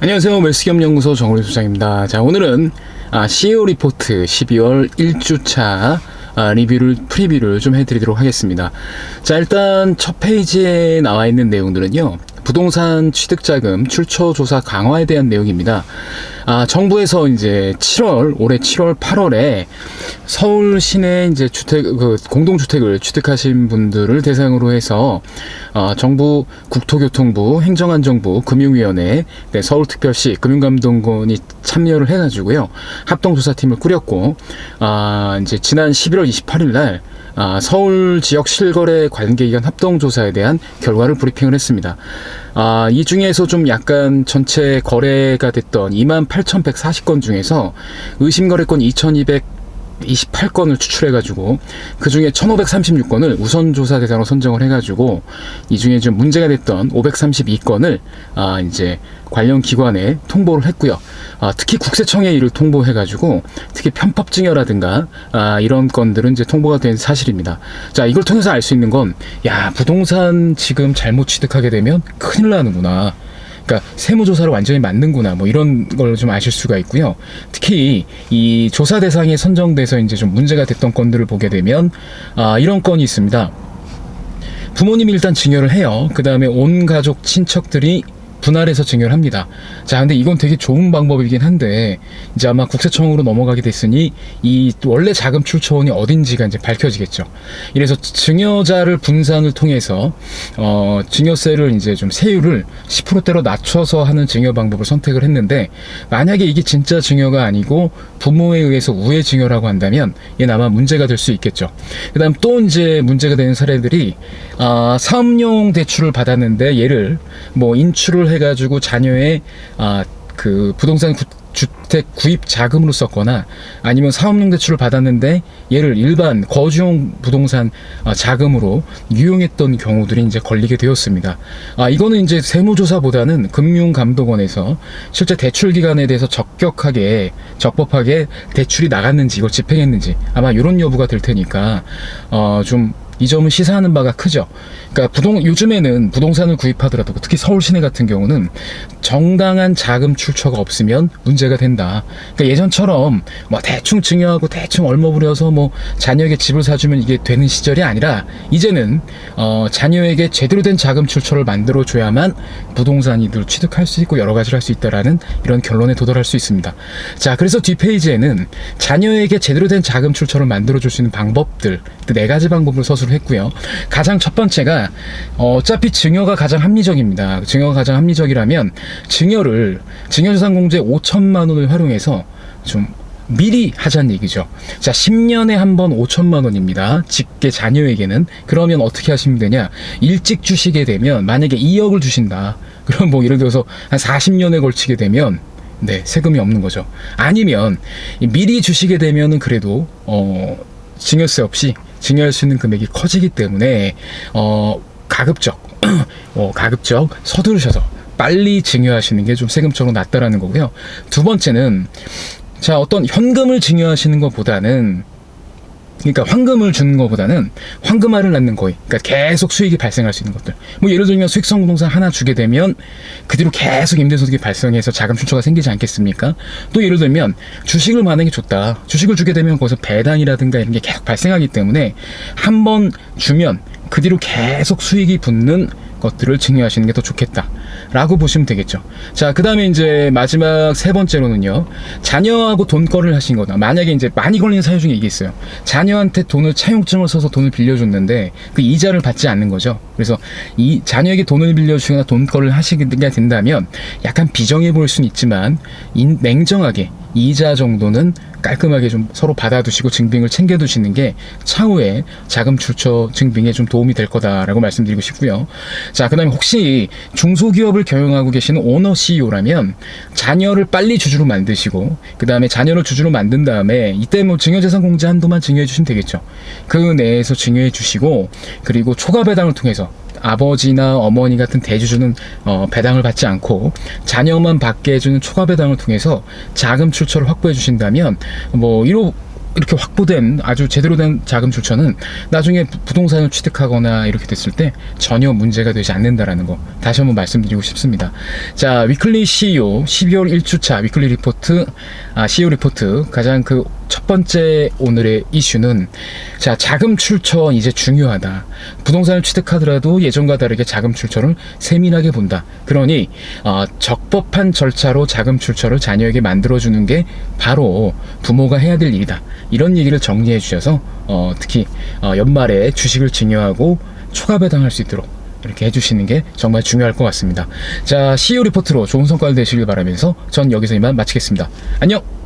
안녕하세요. 멜스겸연구소 정우리 소장입니다. 자, 오늘은 CEO 리포트 12월 1주차 프리뷰를 좀 해드리도록 하겠습니다. 자, 일단 첫 페이지에 나와 있는 내용들은요, 부동산 취득자금 출처 조사 강화에 대한 내용입니다. 정부에서 이제 올해 7월, 8월에 서울 시내 이제 공동주택을 취득하신 분들을 대상으로 해서 정부 국토교통부, 행정안전부, 금융위원회, 서울특별시, 금융감독원이 참여를 해가지고요, 합동조사팀을 꾸렸고, 이제 지난 11월 28일 날 서울 지역 실거래 관계기관 합동조사에 대한 결과를 브리핑을 했습니다. 이 중에서 좀 약간 전체 거래가 됐던 28,140건 중에서 의심거래건 2,228건을 추출해가지고 그 중에 1,536건을 우선조사 대상으로 선정을 해가지고 이 중에 좀 문제가 됐던 532건을 이제 관련 기관에 통보를 했고요. 특히 국세청에 이를 통보해가지고 특히 편법증여라든가 이런 건들은 이제 통보가 된 사실입니다. 자, 이걸 통해서 알 수 있는 건, 부동산 지금 잘못 취득하게 되면 큰일 나는구나. 그러니까 세무조사를 완전히 맞는구나, 뭐 이런 걸 좀 아실 수가 있고요. 특히 이 조사 대상에 선정돼서 이제 좀 문제가 됐던 건들을 보게 되면 이런 건이 있습니다. 부모님이 일단 증여를 해요. 그 다음에 온 가족 친척들이 분할해서 증여를 합니다. 자, 근데 이건 되게 좋은 방법이긴 한데 이제 아마 국세청으로 넘어가게 됐으니 이 원래 자금 출처원이 어딘지가 이제 밝혀지겠죠. 이래서 증여자를 분산을 통해서 증여세를 이제 좀 세율을 10%대로 낮춰서 하는 증여 방법을 선택을 했는데, 만약에 이게 진짜 증여가 아니고 부모에 의해서 우회 증여라고 한다면 얘는 아마 문제가 될 수 있겠죠. 그다음 또 이제 문제가 되는 사례들이 사업용 대출을 받았는데 얘를 뭐 인출을 해가지고 자녀의 그 부동산 주택 구입 자금으로 썼거나, 아니면 사업용 대출을 받았는데 얘를 일반 거주용 부동산 자금으로 유용했던 경우들이 이제 걸리게 되었습니다. 이거는 이제 세무조사보다는 금융감독원에서 실제 대출 기간에 대해서 적법하게 대출이 나갔는지 이걸 집행했는지 아마 이런 여부가 될 테니까 좀 이 점은 시사하는 바가 크죠. 그러니까 요즘에는 부동산을 구입하더라도 특히 서울 시내 같은 경우는 정당한 자금 출처가 없으면 문제가 된다. 그러니까 예전처럼 뭐 대충 증여하고 대충 얼머부려서 뭐 자녀에게 집을 사주면 이게 되는 시절이 아니라, 이제는 자녀에게 제대로 된 자금 출처를 만들어 줘야만 부동산이들 취득할 수 있고 여러 가지를 할 수 있다라는 이런 결론에 도달할 수 있습니다. 자, 그래서 뒷페이지에는 자녀에게 제대로 된 자금 출처를 만들어 줄 수 있는 방법들, 4가지 방법을 서술을 했고요. 가장 첫 번째가 어차피 증여가 가장 합리적입니다. 증여가 가장 합리적이라면 증여자산공제 5천만 원을 활용해서 좀 미리 하자는 얘기죠. 자, 10년에 한 번 5천만 원입니다. 직계 자녀에게는. 그러면 어떻게 하시면 되냐? 일찍 주시게 되면, 만약에 2억을 주신다. 그럼 뭐 예를 들어서 한 40년에 걸치게 되면 세금이 없는 거죠. 아니면 미리 주시게 되면은 그래도 증여세 없이 증여할 수 있는 금액이 커지기 때문에 가급적 서두르셔서 빨리 증여하시는 게 좀 세금적으로 낫다라는 거고요. 두 번째는, 자, 어떤 현금을 증여하시는 것보다는, 그러니까 황금을 주는 것보다는 황금알을 낳는 거의, 그러니까 계속 수익이 발생할 수 있는 것들. 뭐 예를 들면 수익성 부동산 하나 주게 되면 그 뒤로 계속 임대소득이 발생해서 자금 출처가 생기지 않겠습니까? 또 예를 들면 주식을 만약에 줬다. 주식을 주게 되면 거기서 배당이라든가 이런 게 계속 발생하기 때문에 한 번 주면 그 뒤로 계속 수익이 붙는 것들을 증여하시는 게 더 좋겠다 라고 보시면 되겠죠. 자, 그 다음에 이제 마지막 세 번째로는요, 자녀하고 돈거래를 하신 거다. 만약에 이제 많이 걸리는 사유 중에 이게 있어요. 자녀한테 차용증을 써서 돈을 빌려줬는데 그 이자를 받지 않는 거죠. 그래서 이 자녀에게 돈을 빌려주거나 돈거래를 하시게 된다면 약간 비정해 보일 수는 있지만 냉정하게 이자 정도는 깔끔하게 좀 서로 받아두시고 증빙을 챙겨두시는 게 차후에 자금 출처 증빙에 좀 도움이 될 거다라고 말씀드리고 싶고요. 자, 그 다음에 혹시 중소기업을 경영하고 계시는 오너 CEO라면 자녀를 빨리 주주로 만드시고, 그 다음에 자녀를 주주로 만든 다음에 이때 뭐 증여재산 공제 한도만 증여해 주시면 되겠죠. 그 내에서 증여해 주시고, 그리고 초과 배당을 통해서 아버지나 어머니 같은 대주주는 배당을 받지 않고 자녀만 받게 해주는 초과 배당을 통해서 자금 출처를 확보해 주신다면, 뭐 이렇게 확보된 아주 제대로 된 자금 출처는 나중에 부동산을 취득하거나 이렇게 됐을 때 전혀 문제가 되지 않는다라는 거 다시 한번 말씀드리고 싶습니다. 자, 위클리 CEO 12월 1주차 위클리 리포트, CEO 리포트 가장 그 첫 번째 오늘의 이슈는, 자, 자금 출처 이제 중요하다. 부동산을 취득하더라도 예전과 다르게 자금 출처를 세밀하게 본다. 그러니 적법한 절차로 자금 출처를 자녀에게 만들어주는 게 바로 부모가 해야 될 일이다. 이런 얘기를 정리해 주셔서 특히 연말에 주식을 증여하고 초과 배당할 수 있도록 이렇게 해주시는 게 정말 중요할 것 같습니다. 자, CEO 리포트로 좋은 성과를 내시길 바라면서 전 여기서 이만 마치겠습니다. 안녕!